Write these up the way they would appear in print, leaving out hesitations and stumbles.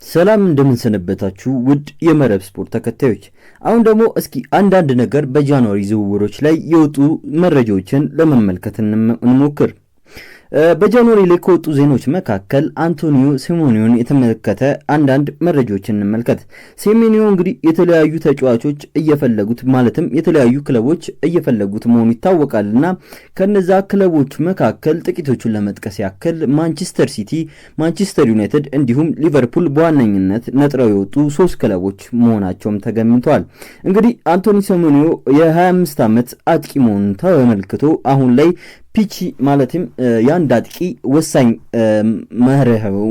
ሰላም እንደምንሰነበታችሁ ውድ የመረብ ስፖርት ተከታዮች፣ አሁን ደግሞ እስኪ አንዳንድ ነገር በጃንዋሪ ዝውውሮች ላይ የወጡ መረጃዎችን ለመመልከት እንሞክር። በጃንዋሪ ላይ ከወጡ ዜናዎች መካከል አንቶኒዮ ሴሜንዮን የተመለከተ አንዳንድ መረጃዎችን እንመልከት። ሴሜንዮ እንግዲህ የተለያዩ ተጫዋቾች እየፈለጉት ማለትም የተለያዩ ክለቦች እየፈለጉት መሆኑ ይታወቃልና ከነዛ ክለቦች መካከል ጥቂቶቹን ለመጥቀስ ያክል ማንቸስተር ሲቲ፣ ማንቸስተር ዩናይትድ እንዲሁም ሊቨርፑል በዋነኝነት ነጥረው የወጡ 3 ክለቦች መሆናቸውም ተገምተዋል። እንግዲህ አንቶኒ ሴሜንዮ የ25 ዓመት አጥቂ መሆኑን ተመልክቶ አሁን ላይ ፒቺ ማለትም የአንድ አጥቂ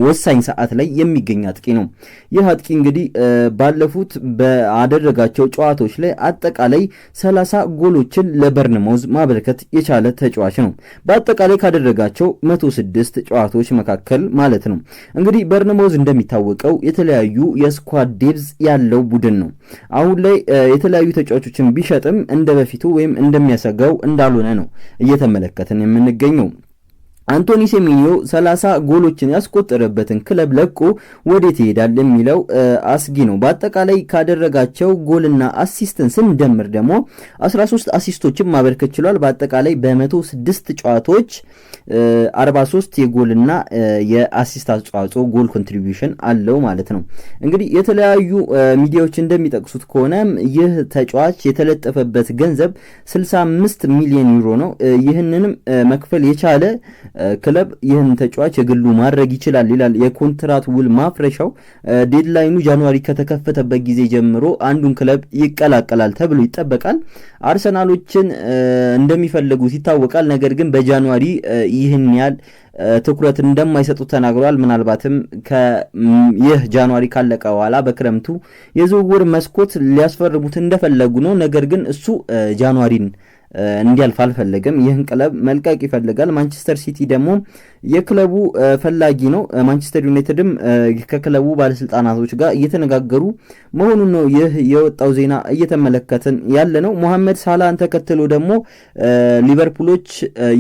ወሳኝ ሰዓት ላይ የሚገኝ አጥቂ ነው። ይህ አጥቂ እንግዲህ ባለፉት በአደረጋቸው ጨዋታዎች ላይ አጠቃላይ 30 ጎሎችን ለበርንማውዝ ማበርከት የቻለ ተጫዋች ነው። በአጠቃላይ ካደረጋቸው 106 ጨዋታዎች መካከል ማለት ነው። እንግዲህ በርንማውዝ እንደሚታወቀው የተለያዩ የስኳድ ዴፕዝ ያለው ቡድን ነው። አሁን ላይ የተለያዩ ተጫዋቾችን ቢሸጥም እንደበፊቱ ወይም እንደሚያሰጋው እንዳልሆነ ነው እየተመለከተ የምንገኘው። አንቶኒ ሴሜንዮ 30 ጎሎችን ያስቆጠረበትን ክለብ ለቆ ወዴት ይሄዳል የሚለው አስጊ ነው። በአጠቃላይ ካደረጋቸው ጎልና አሲስትን ስንደምር ደግሞ 13 አሲስቶችን ማበርከት ችሏል። በአጠቃላይ በ106 ጨዋታዎች 43 የጎልና የአሲስት አስተዋጽኦ ጎል ኮንትሪቢዩሽን አለው ማለት ነው። እንግዲህ የተለያዩ ሚዲያዎች እንደሚጠቅሱት ከሆነ ይህ ተጫዋች የተለጠፈበት ገንዘብ 65 ሚሊዮን ዩሮ ነው። ይህንንም መክፈል የቻለ ክለብ ይህን ተጫዋች የግሉ ማድረግ ይችላል ይላል የኮንትራት ውል ማፍረሻው። ዴድላይኑ ጃንዋሪ ከተከፈተበት ጊዜ ጀምሮ አንዱን ክለብ ይቀላቀላል ተብሎ ይጠበቃል። አርሰናሎችን እንደሚፈልጉት ይታወቃል። ነገር ግን በጃንዋሪ ይህን ያህል ትኩረት እንደማይሰጡት ተናግሯል። ምናልባትም ይህ ጃንዋሪ ካለቀ በኋላ በክረምቱ የዝውውር መስኮት ሊያስፈርሙት እንደፈለጉ ነው። ነገር ግን እሱ ጃንዋሪን እንዲያልፍ አልፈለገም። ይህን ክለብ መልቀቅ ይፈልጋል። ማንቸስተር ሲቲ ደግሞ የክለቡ ፈላጊ ነው። ማንቸስተር ዩናይትድም ከክለቡ ባለስልጣናቶች ጋር እየተነጋገሩ መሆኑን ነው ይህ የወጣው ዜና እየተመለከትን ያለ ነው። ሞሐመድ ሳላህን ተከትሎ ደግሞ ሊቨርፑሎች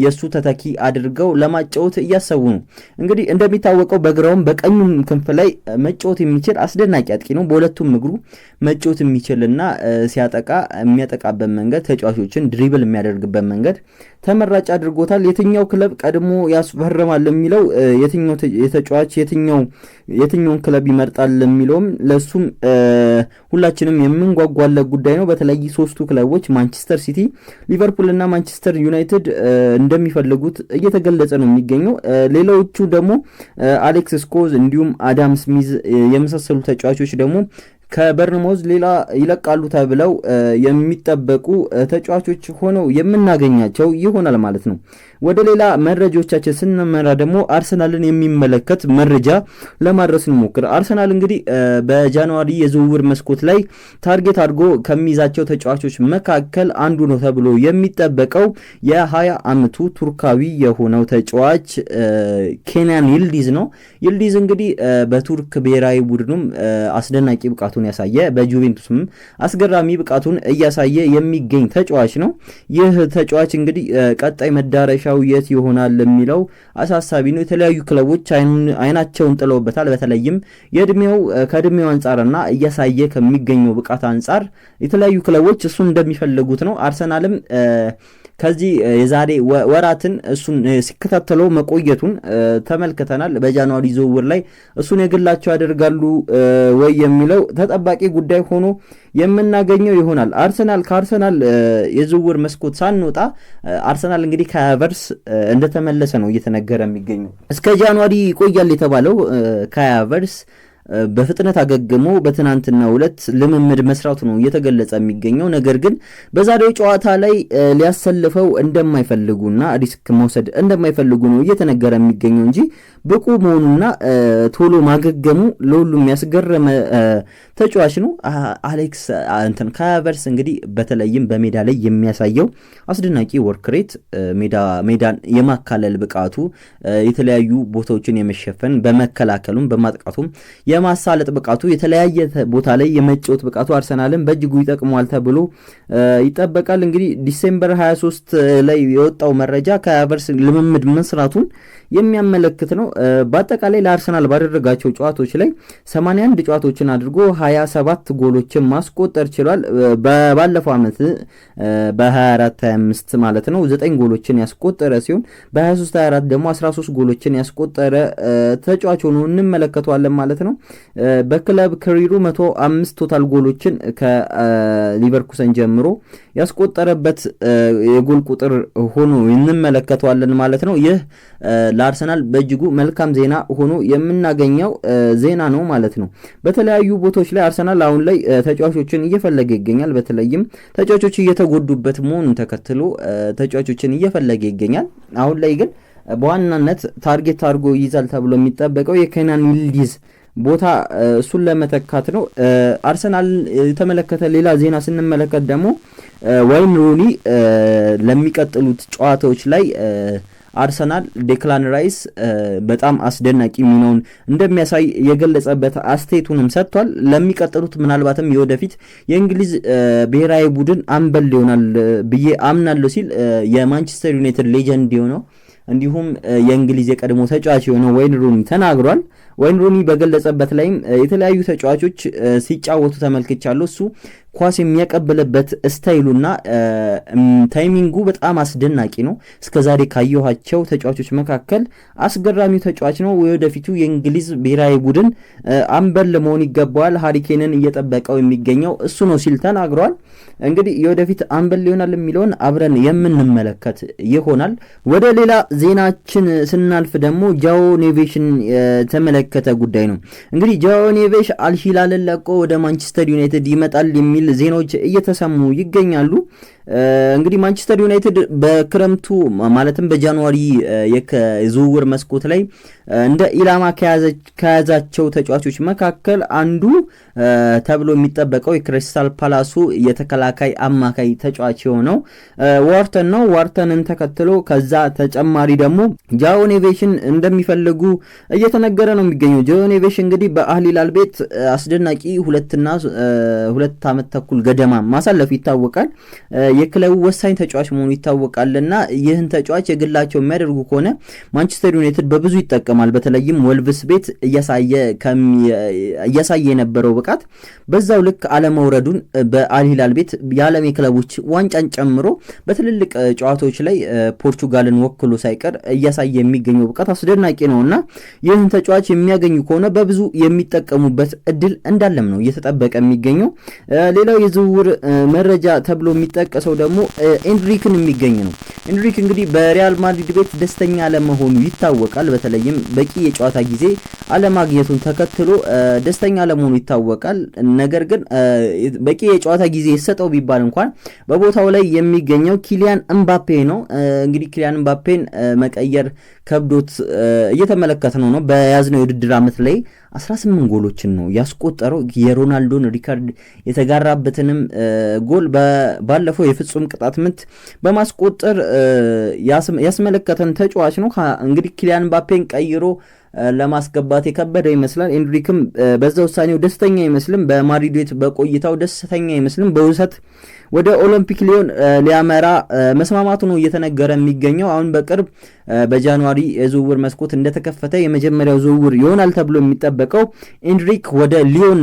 የሱ ተተኪ አድርገው ለማጫወት እያሰቡ ነው። እንግዲህ እንደሚታወቀው በግራውም በቀኙም ክንፍ ላይ መጫወት የሚችል አስደናቂ አጥቂ ነው። በሁለቱም እግሩ መጫወት የሚችልና ሲያጠቃ የሚያጠቃበት መንገድ፣ ተጫዋቾችን ድሪብል የሚያደርግበት መንገድ ተመራጭ አድርጎታል። የትኛው ክለብ ቀድሞ ያስፈርማል የሚለው የትኛው የተጫዋች የትኛውን ክለብ ይመርጣል የሚለውም ለሱም ሁላችንም የምንጓጓለት ጉዳይ ነው። በተለይ 3ቱ ክለቦች ማንቸስተር ሲቲ፣ ሊቨርፑል እና ማንቸስተር ዩናይትድ እንደሚፈልጉት እየተገለጸ ነው የሚገኘው። ሌሎቹ ደግሞ አሌክስ ስኮዝ እንዲሁም አዳም ስሚዝ የመሳሰሉ ተጫዋቾች ደግሞ ከበርንማውዝ ሌላ ይለቃሉ ተብለው የሚጠበቁ ተጫዋቾች ሆነው የምናገኛቸው ይሆናል ማለት ነው። ወደ ሌላ መረጃዎቻችን ስንመራ ደግሞ አርሰናልን የሚመለከት መረጃ ለማድረስ እንሞክር። አርሰናል እንግዲህ በጃንዋሪ የዝውውር መስኮት ላይ ታርጌት አድርጎ ከሚይዛቸው ተጫዋቾች መካከል አንዱ ነው ተብሎ የሚጠበቀው የ20 ዓመቱ ቱርካዊ የሆነው ተጫዋች ኬንያን ይልዲዝ ነው። ይልዲዝ እንግዲህ በቱርክ ብሔራዊ ቡድኑም አስደናቂ ብቃቱን ያሳየ፣ በጁቬንቱስም አስገራሚ ብቃቱን እያሳየ የሚገኝ ተጫዋች ነው። ይህ ተጫዋች እንግዲህ ቀጣይ መዳረሻው የት ይሆናል የሚለው አሳሳቢ ነው። የተለያዩ ክለቦች አይናቸውን ጥለውበታል። በተለይም ከእድሜው አንጻርና እያሳየ ከሚገኘው ብቃት አንጻር የተለያዩ ክለቦች እሱን እንደሚፈልጉት ነው። አርሰናልም ከዚህ የዛሬ ወራትን እሱን ሲከታተለው መቆየቱን ተመልክተናል። በጃንዋሪ ዝውውር ላይ እሱን የግላቸው ያደርጋሉ ወይ የሚለው ተጠባቂ ጉዳይ ሆኖ የምናገኘው ይሆናል። ከአርሰናል የዝውውር መስኮት ሳንወጣ አርሰናል እንግዲህ ከሃቨርትዝ እንደተመለሰ ነው እየተነገረ የሚገኘው። እስከ ጃንዋሪ ይቆያል የተባለው ከሃቨርትዝ በፍጥነት አገግሞ በትናንትናው ዕለት ልምምድ መስራቱ ነው እየተገለጸ የሚገኘው። ነገር ግን በዛሬው ጨዋታ ላይ ሊያሰልፈው እንደማይፈልጉና ሪስክ መውሰድ እንደማይፈልጉ ነው እየተነገረ የሚገኘው እንጂ ብቁ መሆኑና ቶሎ ማገገሙ ለሁሉም ያስገረመ ተጫዋች ነው። አሌክስ ከሃቨርትዝ እንግዲህ በተለይም በሜዳ ላይ የሚያሳየው አስደናቂ ወርክ ሬት፣ ሜዳን የማካለል ብቃቱ፣ የተለያዩ ቦታዎችን የመሸፈን በመከላከሉም በማጥቃቱም የማሳለጥ ብቃቱ የተለያየ ቦታ ላይ የመጫወት ብቃቱ አርሰናልን በእጅጉ ይጠቅመዋል ተብሎ ይጠበቃል። እንግዲህ ዲሴምበር 23 ላይ የወጣው መረጃ ከሀቨርትዝ ልምምድ መስራቱን የሚያመለክት ነው። በአጠቃላይ ለአርሰናል ባደረጋቸው ጨዋታዎች ላይ 81 ጨዋታዎችን አድርጎ 27 ጎሎችን ማስቆጠር ችሏል። ባለፈው ዓመት በ24-25 ማለት ነው 9 ጎሎችን ያስቆጠረ ሲሆን በ23-24 ደግሞ 13 ጎሎችን ያስቆጠረ ተጫዋች ሆኖ እንመለከተዋለን ማለት ነው። በክለብ ክሪሩ 105 ቶታል ጎሎችን ከሊቨርኩሰን ጀምሮ ያስቆጠረበት የጎል ቁጥር ሆኖ እንመለከተዋለን ማለት ነው። ይህ ለአርሰናል በእጅጉ መልካም ዜና ሆኖ የምናገኘው ዜና ነው ማለት ነው። በተለያዩ ቦታዎች ላይ አርሰናል አሁን ላይ ተጫዋቾችን እየፈለገ ይገኛል። በተለይም ተጫዋቾች እየተጎዱበት መሆኑን ተከትሎ ተጫዋቾችን እየፈለገ ይገኛል። አሁን ላይ ግን በዋናነት ታርጌት አድርጎ ይይዛል ተብሎ የሚጠበቀው የኬናን ይልዲዝ ቦታ እሱን ለመተካት ነው። አርሰናል የተመለከተ ሌላ ዜና ስንመለከት ደግሞ ዋይን ሩኒ ለሚቀጥሉት ጨዋታዎች ላይ አርሰናል ዴክላን ራይስ በጣም አስደናቂ ሚናውን እንደሚያሳይ የገለጸበት አስተያየቱንም ሰጥቷል። ለሚቀጥሉት ምናልባትም የወደፊት የእንግሊዝ ብሔራዊ ቡድን አምበል ይሆናል ብዬ አምናለሁ ሲል የማንቸስተር ዩናይትድ ሌጀንድ የሆነው እንዲሁም የእንግሊዝ የቀድሞ ተጫዋች የሆነው ዋይን ሩኒ ተናግሯል። ዋይን ሩኒ በገለጸበት ላይም የተለያዩ ተጫዋቾች ሲጫወቱ ተመልክቻለሁ። እሱ ኳስ የሚያቀብልበት ስታይሉና ታይሚንጉ በጣም አስደናቂ ነው። እስከዛሬ ካየኋቸው ተጫዋቾች መካከል አስገራሚው ተጫዋች ነው። ወደፊቱ የእንግሊዝ ብሔራዊ ቡድን አምበል መሆን ይገባዋል። ሃሪኬንን እየጠበቀው የሚገኘው እሱ ነው ሲል ተናግሯል። እንግዲህ የወደፊት አምበል ይሆናል የሚለውን አብረን የምንመለከት ይሆናል። ወደ ሌላ ዜናችን ስናልፍ ደግሞ ጃኦ ኔቬሽን የተመለከተ ጉዳይ ነው። እንግዲህ ጃኦ ኔቬሽ አልሂላልን ለቆ ወደ ማንቸስተር ዩናይትድ ይመጣል የሚል ዜናዎች እየተሰሙ ይገኛሉ። እንግዲህ ማንቸስተር ዩናይትድ በክረምቱ ማለትም በጃንዋሪ የዝውውር መስኮት ላይ እንደ ኢላማ ከያዛቸው ተጫዋቾች መካከል አንዱ ተብሎ የሚጠበቀው የክሪስታል ፓላሱ የተከላካይ አማካይ ተጫዋች የሆነው ዋርተን ነው። ዋርተንን ተከትሎ ከዛ ተጨማሪ ደግሞ ጃኦ ኔቬሽን እንደሚፈልጉ እየተነገረ ነው የሚገኘው። ጃኦ ኔቬሽ እንግዲህ በአልሂላል ቤት አስደናቂ 2 ዓመት ተኩል ገደማ ማሳለፉ ይታወቃል። የክለቡ ወሳኝ ተጫዋች መሆኑ ይታወቃልና ይህን ተጫዋች የግላቸው የሚያደርጉ ከሆነ ማንቸስተር ዩናይትድ በብዙ ይጠቀማል። በተለይም ወልቭስ ቤት እያሳየ የነበረው ብቃት በዛው ልክ አለመውረዱን በአልሂላል ቤት የዓለም የክለቦች ዋንጫን ጨምሮ በትልልቅ ጨዋታዎች ላይ ፖርቹጋልን ወክሎ ሳይቀር እያሳየ የሚገኘው ብቃት አስደናቂ ነውና ይህን ተጫዋች የሚያገኙ ከሆነ በብዙ የሚጠቀሙበት እድል እንዳለም ነው እየተጠበቀ የሚገኘው። ሌላው የዝውውር መረጃ ተብሎ የሚጠቀሰው ደግሞ ኤንድሪክን የሚገኝ ነው። ኤንድሪክ እንግዲህ በሪያል ማድሪድ ቤት ደስተኛ አለመሆኑ ይታወቃል። በተለይም በቂ የጨዋታ ጊዜ አለማግኘቱን ተከትሎ ደስተኛ አለመሆኑ ይታወቃል። ነገር ግን በቂ የጨዋታ ጊዜ ይሰጠው ቢባል እንኳን በቦታው ላይ የሚገኘው ኪሊያን እምባፔ ነው። እንግዲህ ኪሊያን እምባፔን መቀየር ከብዶት እየተመለከትነው ነው። በያዝነው የውድድር ዓመት ላይ 18 ጎሎችን ነው ያስቆጠረው። የሮናልዶን ሪካርድ የተጋራበትንም ጎል ባለፈው የፍጹም ቅጣት ምት በማስቆጠር ያስመለከተን ተጫዋች ነው። እንግዲህ ኪሊያን ምባፔን ቀይሮ ለማስገባት የከበደ ይመስላል። ኤንድሪክም በዛ ውሳኔው ደስተኛ አይመስልም። በማድሪድ ቤት በቆይታው ደስተኛ አይመስልም። በውሰት ወደ ኦሎምፒክ ሊዮን ሊያመራ መስማማቱ ነው እየተነገረ የሚገኘው። አሁን በቅርብ በጃንዋሪ የዝውውር መስኮት እንደተከፈተ የመጀመሪያው ዝውውር ይሆናል ተብሎ የሚጠበቀው ኤንድሪክ ወደ ሊዮን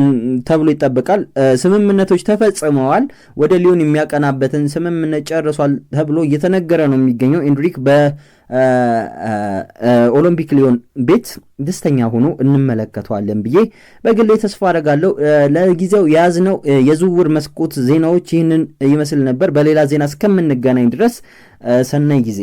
ተብሎ ይጠበቃል። ስምምነቶች ተፈጽመዋል። ወደ ሊዮን የሚያቀናበትን ስምምነት ጨርሷል ተብሎ እየተነገረ ነው የሚገኘው። ኤንድሪክ በኦሎምፒክ ሊዮን ቤት ደስተኛ ሆኖ እንመለከተዋለን ብዬ በግሌ ተስፋ አደርጋለሁ። ለጊዜው የያዝነው የዝውውር መስኮት ዜናዎች ይህንን ይመስል ነበር። በሌላ ዜና እስከምንገናኝ ድረስ ሰናይ ጊዜ